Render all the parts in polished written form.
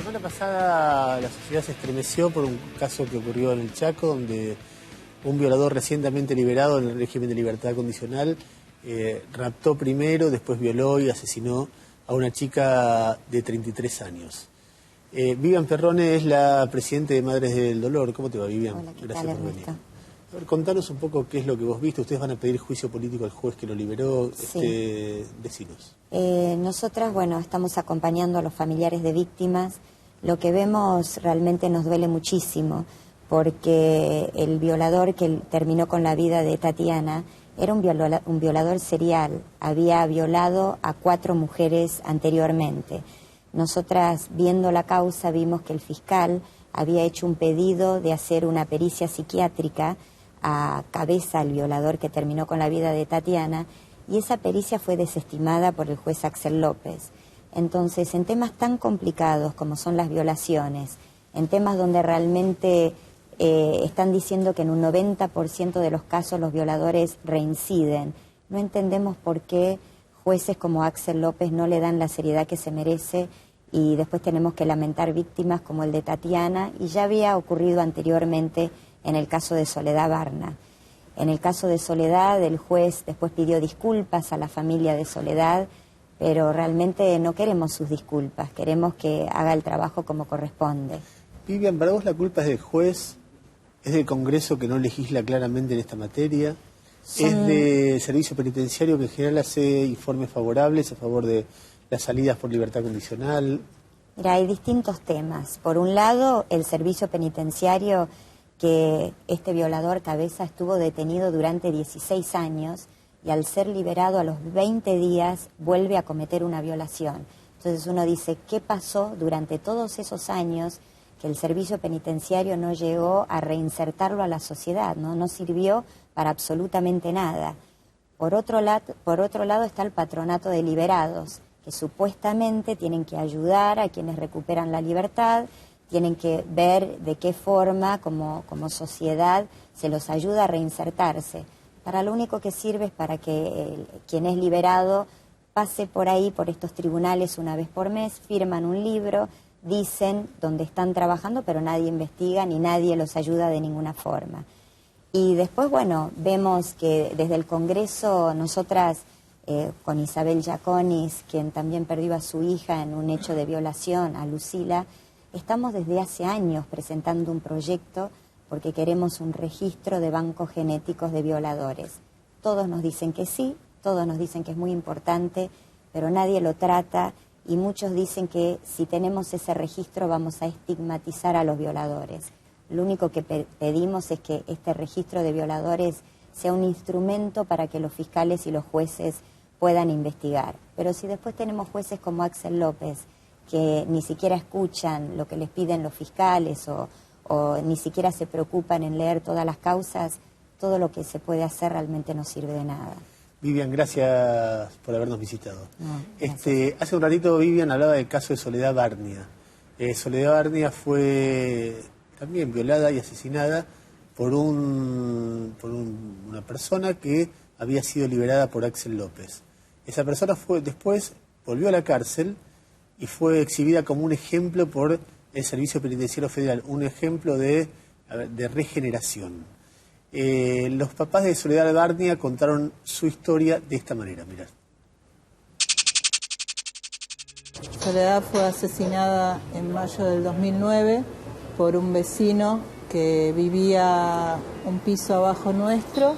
semana pasada la sociedad se estremeció por un caso que ocurrió en el Chaco, donde un violador recientemente liberado en el régimen de libertad condicional raptó primero, después violó y asesinó a una chica de 33 años. Vivian Ferrone es la presidenta de Madres del Dolor. ¿Cómo te va, Vivian? Hola, ¿qué Gracias tal, por venir. Ernesto? A ver, contanos un poco qué es lo que vos viste. Ustedes van a pedir juicio político al juez que lo liberó. Sí. Decinos. Nosotras, estamos acompañando a los familiares de víctimas. Lo que vemos realmente nos duele muchísimo, porque el violador que terminó con la vida de Tatiana era un violador serial. Había violado a 4 mujeres anteriormente. Nosotras, viendo la causa, vimos que el fiscal había hecho un pedido de hacer una pericia psiquiátrica a cabeza al violador que terminó con la vida de Tatiana, y esa pericia fue desestimada por el juez Axel López. Entonces, en temas tan complicados como son las violaciones, en temas donde realmente están diciendo que en un 90% de los casos los violadores reinciden, no entendemos por qué jueces como Axel López no le dan la seriedad que se merece, y después tenemos que lamentar víctimas como el de Tatiana, y ya había ocurrido anteriormente en el caso de Soledad Barna. En el caso de Soledad, el juez después pidió disculpas a la familia de Soledad, pero realmente no queremos sus disculpas, queremos que haga el trabajo como corresponde. Vivian, ¿para vos la culpa es del juez? ¿Es del Congreso que no legisla claramente en esta materia? ¿Es del Servicio Penitenciario que en general hace informes favorables a favor de las salidas por libertad condicional? Mira, hay distintos temas. Por un lado, el Servicio Penitenciario, que este violador Cabeza estuvo detenido durante 16 años y al ser liberado a los 20 días vuelve a cometer una violación. Entonces uno dice, ¿qué pasó durante todos esos años que el Servicio Penitenciario no llegó a reinsertarlo a la sociedad? No sirvió para absolutamente nada. Por otro lado está el Patronato de Liberados, que supuestamente tienen que ayudar a quienes recuperan la libertad, tienen que ver de qué forma como sociedad se los ayuda a reinsertarse. Para lo único que sirve es para que quien es liberado pase por ahí, por estos tribunales una vez por mes, firman un libro, dicen dónde están trabajando, pero nadie investiga ni nadie los ayuda de ninguna forma. Y después, vemos que desde el Congreso nosotras, con Isabel Giaconis, quien también perdió a su hija en un hecho de violación, a Lucila, estamos desde hace años presentando un proyecto porque queremos un registro de bancos genéticos de violadores. Todos nos dicen que sí, todos nos dicen que es muy importante, pero nadie lo trata, y muchos dicen que si tenemos ese registro vamos a estigmatizar a los violadores. Lo único que pedimos es que este registro de violadores sea un instrumento para que los fiscales y los jueces puedan investigar. Pero si después tenemos jueces como Axel López, que ni siquiera escuchan lo que les piden los fiscales o ni siquiera se preocupan en leer todas las causas, todo lo que se puede hacer realmente no sirve de nada. Vivian, gracias por habernos visitado. Gracias. Hace un ratito Vivian hablaba del caso de Soledad Barnia. Soledad Barnia fue también violada y asesinada por una persona que había sido liberada por Axel López. Esa persona después volvió a la cárcel y fue exhibida como un ejemplo por el Servicio Penitenciario Federal, un ejemplo de regeneración. Los papás de Soledad Barnia contaron su historia de esta manera, mirá. Soledad fue asesinada en mayo del 2009 por un vecino que vivía un piso abajo nuestro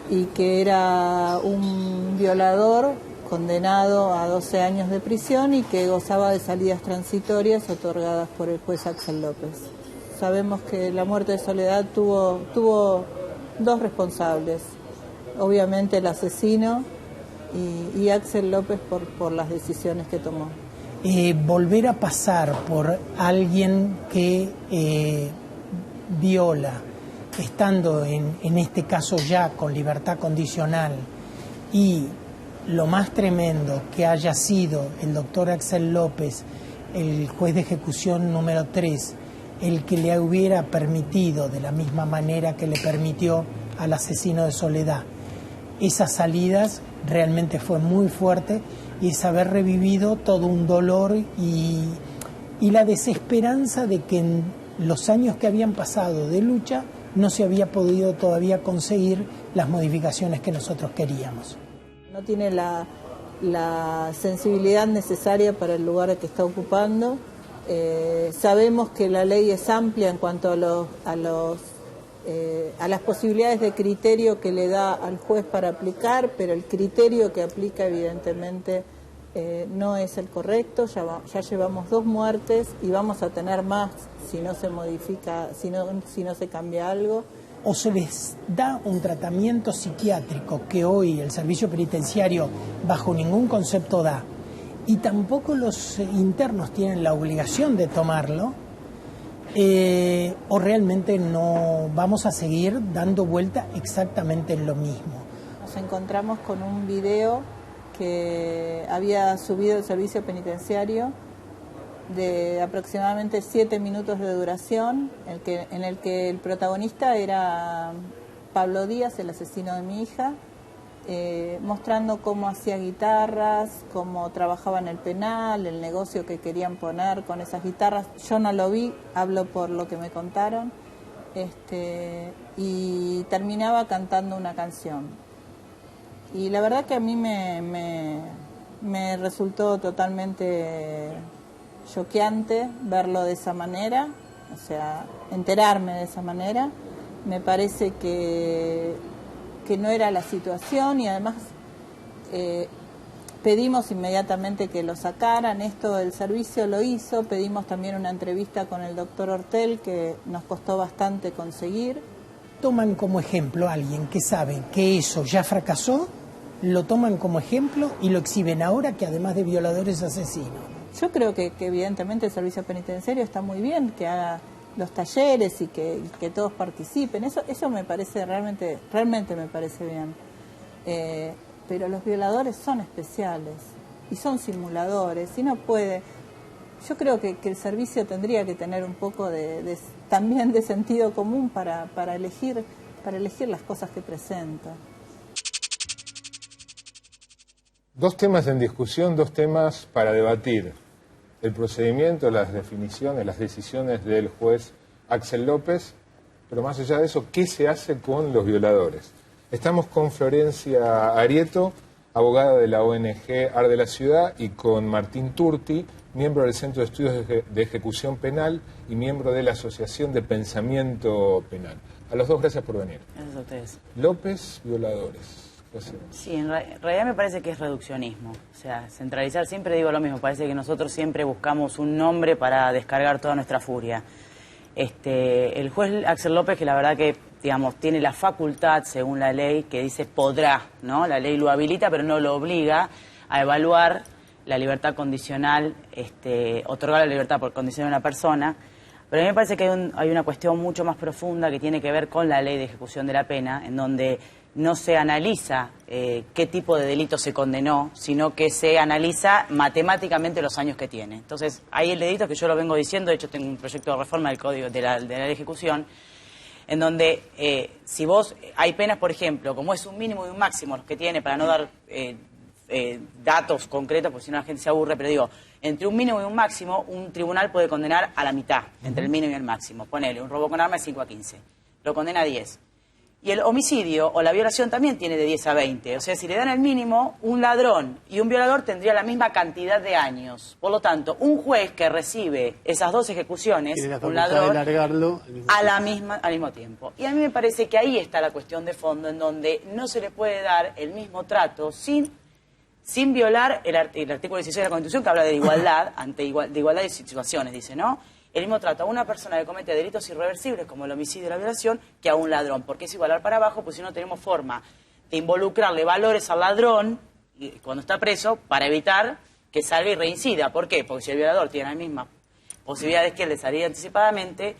y que era un violador condenado a 12 años de prisión y que gozaba de salidas transitorias otorgadas por el juez Axel López. Sabemos que la muerte de Soledad tuvo 2 responsables, obviamente el asesino y Axel López por las decisiones que tomó. Volver a pasar por alguien que viola, estando en este caso ya con libertad condicional, y lo más tremendo que haya sido el doctor Axel López, el juez de ejecución número 3, el que le hubiera permitido, de la misma manera que le permitió al asesino de Soledad, esas salidas, realmente fue muy fuerte, y es haber revivido todo un dolor y y la desesperanza de que en los años que habían pasado de lucha no se había podido todavía conseguir las modificaciones que nosotros queríamos. No tiene la sensibilidad necesaria para el lugar que está ocupando. Sabemos que la ley es amplia en cuanto a las posibilidades de criterio que le da al juez para aplicar, pero el criterio que aplica evidentemente no es el correcto. Ya llevamos 2 muertes y vamos a tener más si no se modifica, si no se cambia algo. O se les da un tratamiento psiquiátrico que hoy el servicio penitenciario bajo ningún concepto da, y tampoco los internos tienen la obligación de tomarlo, o realmente no vamos a seguir dando vuelta exactamente en lo mismo. Nos encontramos con un video que había subido el servicio penitenciario de aproximadamente 7 minutos de duración, en el que el protagonista era Pablo Díaz, el asesino de mi hija, mostrando cómo hacía guitarras, cómo trabajaba en el penal, el negocio que querían poner con esas guitarras. Yo no lo vi, hablo por lo que me contaron, y terminaba cantando una canción. Y la verdad que a mí me resultó totalmente choqueante verlo de esa manera, o sea, enterarme de esa manera. Me parece que no era la situación, y además pedimos inmediatamente que lo sacaran. Esto el servicio lo hizo, pedimos también una entrevista con el doctor Hortel, que nos costó bastante conseguir. Toman como ejemplo a alguien que sabe que eso ya fracasó, lo toman como ejemplo y lo exhiben ahora, que además de violador es asesino. Yo creo que evidentemente el servicio penitenciario está muy bien, que haga los talleres y que todos participen. Eso me parece realmente me parece bien. Pero los violadores son especiales y son simuladores, y no puede. Yo creo que el servicio tendría que tener un poco también de sentido común para elegir las cosas que presenta. 2 temas en discusión, 2 temas para debatir. El procedimiento, las definiciones, las decisiones del juez Axel López, pero más allá de eso, ¿qué se hace con los violadores? Estamos con Florencia Arieto, abogada de la ONG AR de la Ciudad, y con Martín Turti, miembro del Centro de Estudios de Ejecución Penal y miembro de la Asociación de Pensamiento Penal. A los 2, gracias por venir. Gracias a ustedes. López, violadores. Sí, en realidad me parece que es reduccionismo. O sea, centralizar, siempre digo lo mismo, parece que nosotros siempre buscamos un nombre para descargar toda nuestra furia. El juez Axel López, que la verdad que, digamos, tiene la facultad, según la ley, que dice podrá, ¿no? La ley lo habilita, pero no lo obliga a evaluar la libertad condicional, otorgar la libertad por condición de una persona. Pero a mí me parece que hay una cuestión mucho más profunda que tiene que ver con la ley de ejecución de la pena, en donde no se analiza qué tipo de delito se condenó, sino que se analiza matemáticamente los años que tiene. Entonces, hay el delito que yo lo vengo diciendo, de hecho tengo un proyecto de reforma del Código de la ley de ejecución, en donde si vos, hay penas, por ejemplo, como es un mínimo y un máximo los que tiene, para no dar datos concretos, porque si no la gente se aburre, pero digo, entre un mínimo y un máximo, un tribunal puede condenar a la mitad, entre el mínimo y el máximo. Ponele, un robo con arma es 5 a 15, lo condena a 10. Y el homicidio o la violación también tiene de 10 a 20. O sea, si le dan el mínimo, un ladrón y un violador tendría la misma cantidad de años. Por lo tanto, un juez que recibe esas 2 ejecuciones, un ladrón, al mismo tiempo. Y a mí me parece que ahí está la cuestión de fondo, en donde no se le puede dar el mismo trato sin violar el artículo 16 de la Constitución, que habla de igualdad, de igualdad de situaciones, dice, ¿no? El mismo trato a una persona que comete delitos irreversibles como el homicidio y la violación que a un ladrón, porque es igualar para abajo, pues si no tenemos forma de involucrarle valores al ladrón cuando está preso para evitar que salga y reincida. ¿Por qué? Porque si el violador tiene las mismas posibilidades que él de salir anticipadamente,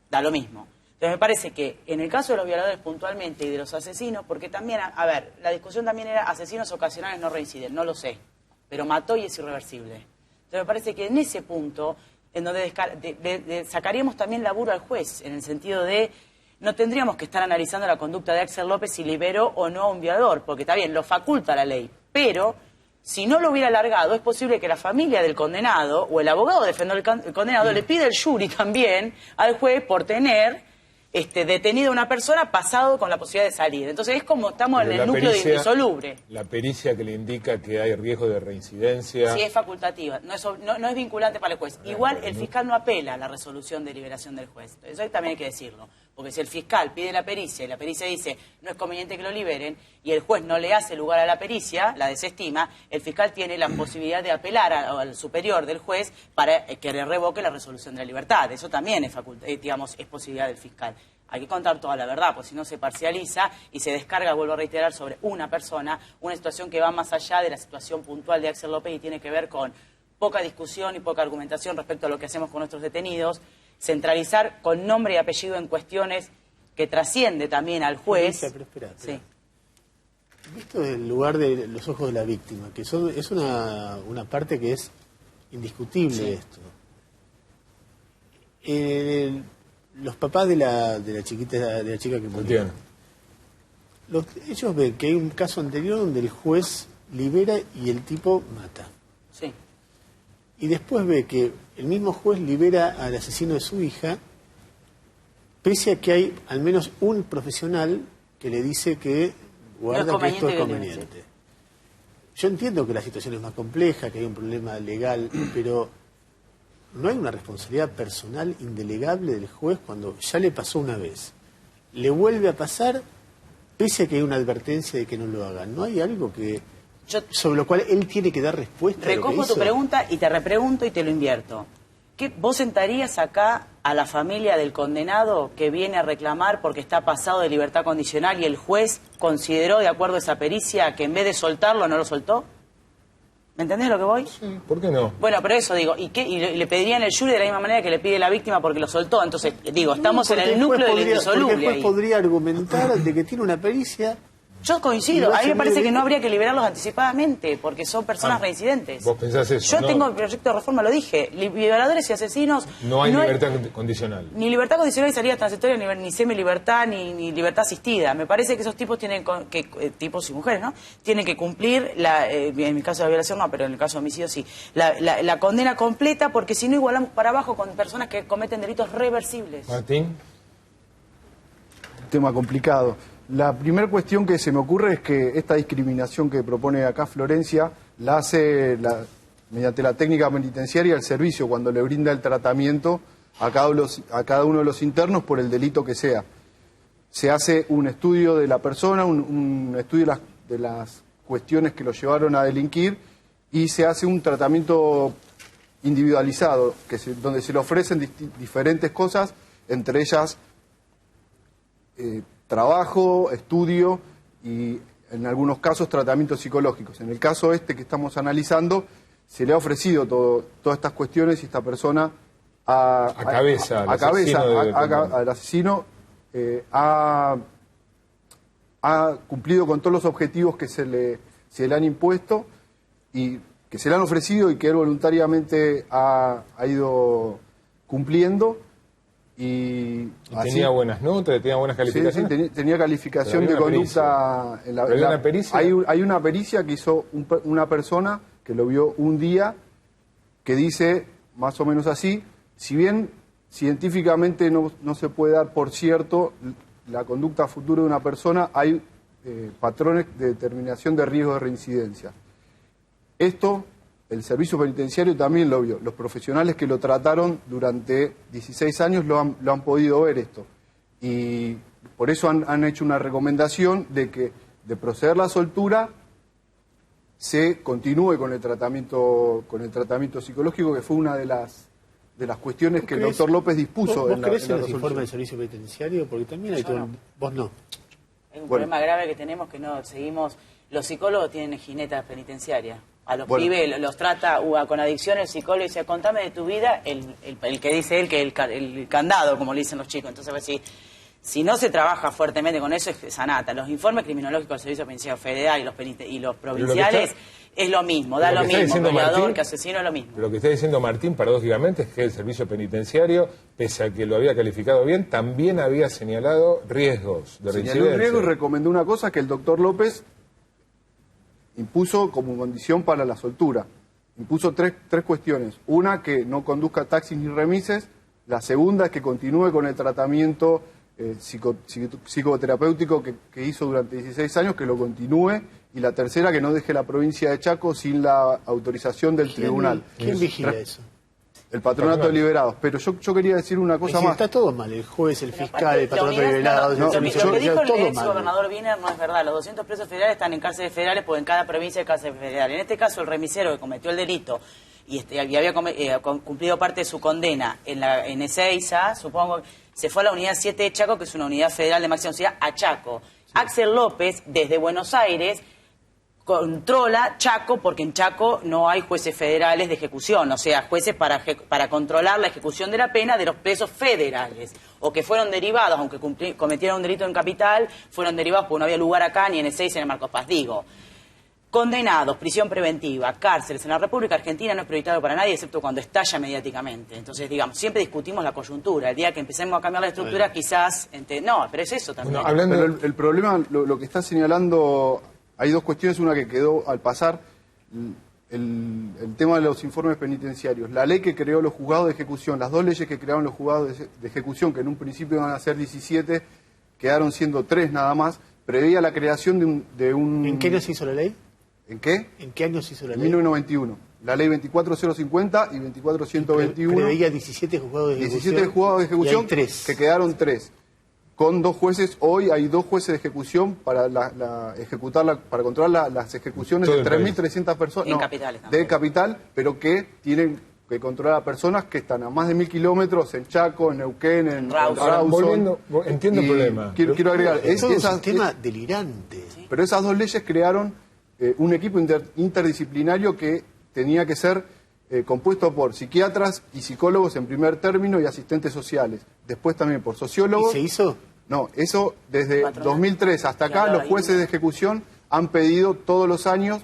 da lo mismo. Entonces me parece que en el caso de los violadores puntualmente y de los asesinos, porque también, a ver, la discusión también era asesinos ocasionales no reinciden, no lo sé, pero mató y es irreversible. Entonces me parece que en ese punto, en donde sacaríamos también laburo al juez, en el sentido de no tendríamos que estar analizando la conducta de Axel López si liberó o no a un violador, porque está bien, lo faculta la ley, pero si no lo hubiera alargado, es posible que la familia del condenado o el abogado defensor del condenado le pida el jury también al juez por tener detenido a una persona pasado con la posibilidad de salir. Entonces es como estamos Pero en el núcleo indisoluble. La pericia que le indica que hay riesgo de reincidencia... Sí, es facultativa, no es vinculante para el juez. Igual el fiscal no apela a la resolución de liberación del juez. Eso también hay que decirlo. Porque si el fiscal pide la pericia y la pericia dice no es conveniente que lo liberen y el juez no le hace lugar a la pericia, la desestima, el fiscal tiene la posibilidad de apelar al superior del juez para que le revoque la resolución de la libertad. Eso también es es posibilidad del fiscal. Hay que contar toda la verdad, porque si no se parcializa y se descarga, vuelvo a reiterar, sobre una persona, una situación que va más allá de la situación puntual de Axel López y tiene que ver con poca discusión y poca argumentación respecto a lo que hacemos con nuestros detenidos, centralizar con nombre y apellido en cuestiones que trasciende también al juez. Pero espera. Sí. Visto el lugar de los ojos de la víctima, que es una parte que es indiscutible de esto. Los papás de la chica que murió, ellos ven que hay un caso anterior donde el juez libera y el tipo mata. Sí. Y después ve que el mismo juez libera al asesino de su hija, pese a que hay al menos un profesional que le dice que guarda que esto es conveniente. Yo entiendo que la situación es más compleja, que hay un problema legal, pero ¿no hay una responsabilidad personal indelegable del juez cuando ya le pasó una vez? Le vuelve a pasar, pese a que hay una advertencia de que no lo hagan. ¿No hay algo sobre lo cual él tiene que dar respuesta? Recojo tu pregunta y te repregunto y te lo invierto. ¿Vos sentarías acá a la familia del condenado que viene a reclamar porque está pasado de libertad condicional y el juez consideró, de acuerdo a esa pericia, que en vez de soltarlo no lo soltó? ¿Me entendés lo que voy? Sí, ¿por qué no? Bueno, pero eso digo, ¿y le pedirían el jury de la misma manera que le pide la víctima porque lo soltó? Entonces, digo, estamos en el núcleo del indisoluble. Porque el juez podría argumentar de que tiene una pericia. Yo coincido, a mí me parece que no habría que liberarlos anticipadamente, porque son personas reincidentes. ¿Vos pensás eso? Yo tengo el proyecto de reforma, lo dije, violadores y asesinos... No hay libertad condicional. Ni libertad condicional ni salida transitoria, ni semi-libertad, ni libertad asistida. Me parece que esos tipos tienen tipos y mujeres, ¿no? Tienen que cumplir, en mi caso de violación no, pero en el caso de homicidio sí, la condena completa, porque si no igualamos para abajo con personas que cometen delitos reversibles. Martín. Tema complicado. La primera cuestión que se me ocurre es que esta discriminación que propone acá Florencia la hace mediante la técnica penitenciaria el servicio cuando le brinda el tratamiento a cada uno de los internos por el delito que sea. Se hace un estudio de la persona, un estudio de las cuestiones que lo llevaron a delinquir y se hace un tratamiento individualizado donde se le ofrecen diferentes cosas, entre ellas trabajo, estudio y en algunos casos tratamientos psicológicos. En el caso que estamos analizando, se le ha ofrecido todas estas cuestiones y esta persona al asesino ha cumplido con todos los objetivos que se le han impuesto y que se le han ofrecido y que él voluntariamente ha ido cumpliendo. Y tenía buenas notas, tenía buenas calificaciones. Sí, tenía calificación de conducta. ¿Una pericia? Hay una pericia que hizo una persona que lo vio un día que dice más o menos así: si bien científicamente no se puede dar por cierto la conducta futura de una persona, hay patrones de determinación de riesgo de reincidencia. Esto el servicio penitenciario también lo vio. Los profesionales que lo trataron durante 16 años lo han podido ver esto. Y por eso han hecho una recomendación de proceder la soltura, se continúe con el tratamiento psicológico, que fue una de las cuestiones que el doctor López dispuso. ¿Vos crees en los informes del servicio penitenciario? Porque también hay todo... Vos no. Es un problema grave que tenemos, que no seguimos... Los psicólogos tienen jinetas penitenciarias. A los pibes los trata con adicción el psicólogo y dice, contame de tu vida, el que dice él que el candado, como le dicen los chicos. Entonces, pues, si no se trabaja fuertemente con eso, es sanata. Los informes criminológicos del Servicio Penitenciario Federal y los provinciales es lo mismo, da lo mismo. Violador que asesino es lo mismo. Lo que está diciendo Martín, paradójicamente, es que el Servicio Penitenciario, pese a que lo había calificado bien, también había señalado riesgos de reincidencia. Señaló un riesgo y recomendó una cosa que el doctor López impuso como condición para la soltura. Impuso tres cuestiones. Una, que no conduzca taxis ni remises. La segunda es que continúe con el tratamiento psicoterapéutico que hizo durante 16 años, que lo continúe. Y la tercera, que no deje la provincia de Chaco sin la autorización del tribunal. ¿Quién vigila eso? El patronato de liberados. Pero yo quería decir una cosa más. Está todo mal, el juez, el fiscal, el patronato de liberados, lo que dijo el ex mal. gobernador Wiener no es verdad. Los 200 presos federales están en cárceles federales porque en cada provincia hay cárceles federales. En este caso, el remisero que cometió el delito y había cumplido parte de su condena en Ezeiza, supongo, se fue a la unidad 7 de Chaco, que es una unidad federal de máxima seguridad, a Chaco. Sí. Axel López, desde Buenos Aires, controla Chaco, porque en Chaco no hay jueces federales de ejecución, o sea, jueces para controlar la ejecución de la pena de los presos federales, o que fueron derivados, aunque cometieron un delito en Capital, fueron derivados porque no había lugar acá, ni en Ezeiza, ni en Marcos Paz. Digo, condenados, prisión preventiva, cárceles en la República Argentina no es prioritario para nadie, excepto cuando estalla mediáticamente. Entonces, digamos, siempre discutimos la coyuntura. El día que empecemos a cambiar la estructura, quizás... No, pero es eso también. Bueno, pero el problema, lo que está señalando... Hay dos cuestiones, una que quedó al pasar, el tema de los informes penitenciarios. La ley que creó los juzgados de ejecución, las dos leyes que crearon los juzgados de ejecución, que en un principio iban a ser 17, quedaron siendo 3 nada más, preveía la creación de un... ¿En qué año se hizo la ley? ¿En qué? ¿En qué año se hizo la ley? 1991. La ley 24050 y 24121. Preveía 17 juzgados de ejecución. 17 juzgados de ejecución, 3. Que quedaron 3. Con 2 jueces, hoy hay 2 jueces de ejecución para para controlar las ejecuciones de 3.300 personas de Capital, pero que tienen que controlar a personas que están a más de 1.000 kilómetros en Chaco, en Neuquén, en Rawson. Entiendo el problema. Quiero agregar, es un sistema delirante. ¿Sí? Pero esas 2 leyes crearon un equipo interdisciplinario que tenía que ser compuesto por psiquiatras y psicólogos en primer término y asistentes sociales. Después también por sociólogos. ¿Y se hizo? No, eso desde 2003 hasta acá los jueces de ejecución han pedido todos los años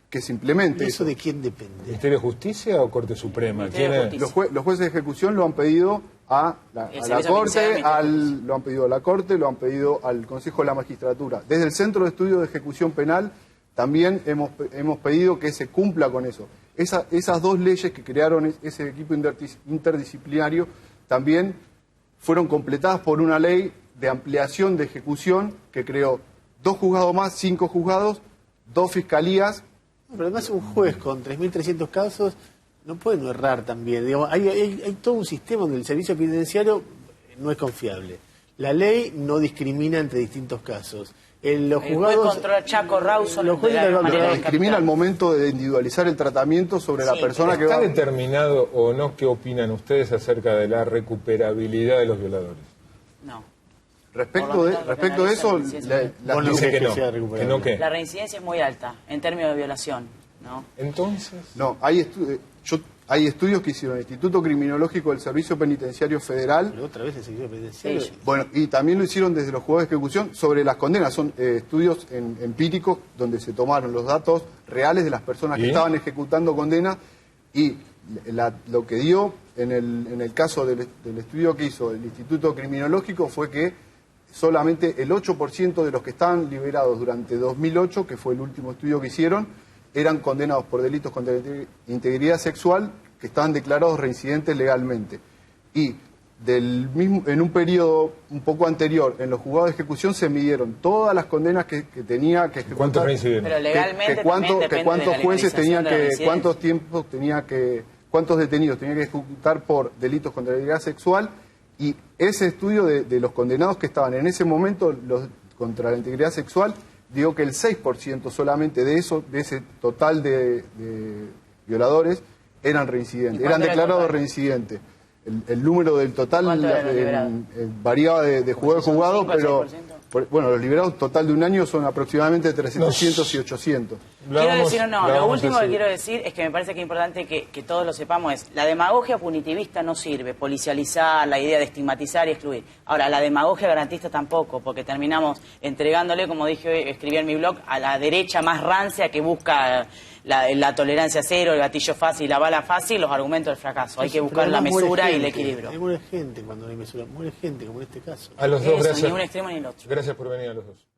que se implemente. ¿Y eso de quién depende? ¿Ministerio de Justicia o Corte Suprema? Los jueces de ejecución lo han pedido a la Corte, lo han pedido a la Corte, lo han pedido al Consejo de la Magistratura. Desde el Centro de Estudio de Ejecución Penal también hemos pedido que se cumpla con eso. Esas 2 leyes que crearon ese equipo interdisciplinario también fueron completadas por una ley de ampliación de ejecución que creó 2 juzgados más, 5 juzgados, 2 fiscalías. Pero además un juez con 3.300 casos no puede no errar también. Digamos, hay todo un sistema donde el servicio penitenciario no es confiable. La ley no discrimina entre distintos casos. Los juzgados, juez controla Chaco, Rawson, los jueces discrimina al momento de individualizar el tratamiento sobre la persona que va... ¿Está determinado o no qué opinan ustedes acerca de la recuperabilidad de los violadores? No. Respecto de eso, la reincidencia es muy alta en términos de violación, ¿no? Entonces... No, hay estudios que hicieron el Instituto Criminológico del Servicio Penitenciario Federal. Pero otra vez el Servicio Penitenciario. Sí. Bueno, y también lo hicieron desde los juzgados de ejecución sobre las condenas. Son estudios empíricos donde se tomaron los datos reales de las personas que estaban ejecutando condenas y lo que dio en el caso del estudio que hizo el Instituto Criminológico fue que solamente el 8% de los que estaban liberados durante 2008, que fue el último estudio que hicieron, eran condenados por delitos contra la integridad sexual que estaban declarados reincidentes legalmente. Y en un periodo un poco anterior, en los juzgados de ejecución se midieron todas las condenas que tenía que ejecutar. ¿Cuántos reincidentes? Pero legalmente cuántos jueces tenían cuántos detenidos tenían que ejecutar por delitos contra la integridad sexual, y ese estudio de los condenados que estaban en ese momento contra la integridad sexual dio que el 6% solamente de ese total de violadores eran reincidentes, eran declarados reincidentes. El número del total variaba de juzgado a juzgado, pero bueno, los liberados total de un año son aproximadamente 300 y 800. Lo último que quiero decir es que me parece que es importante que todos lo sepamos es, la demagogia punitivista no sirve, policializar, la idea de estigmatizar y excluir. Ahora, la demagogia garantista tampoco, porque terminamos entregándole, como dije, escribí en mi blog, a la derecha más rancia que busca la tolerancia cero, el gatillo fácil, la bala fácil, los argumentos del fracaso. Hay que buscar la mesura y el equilibrio. Muere gente cuando no hay mesura, muere gente, como en este caso. A los dos, gracias. Ni un extremo ni el otro. Gracias por venir a los dos.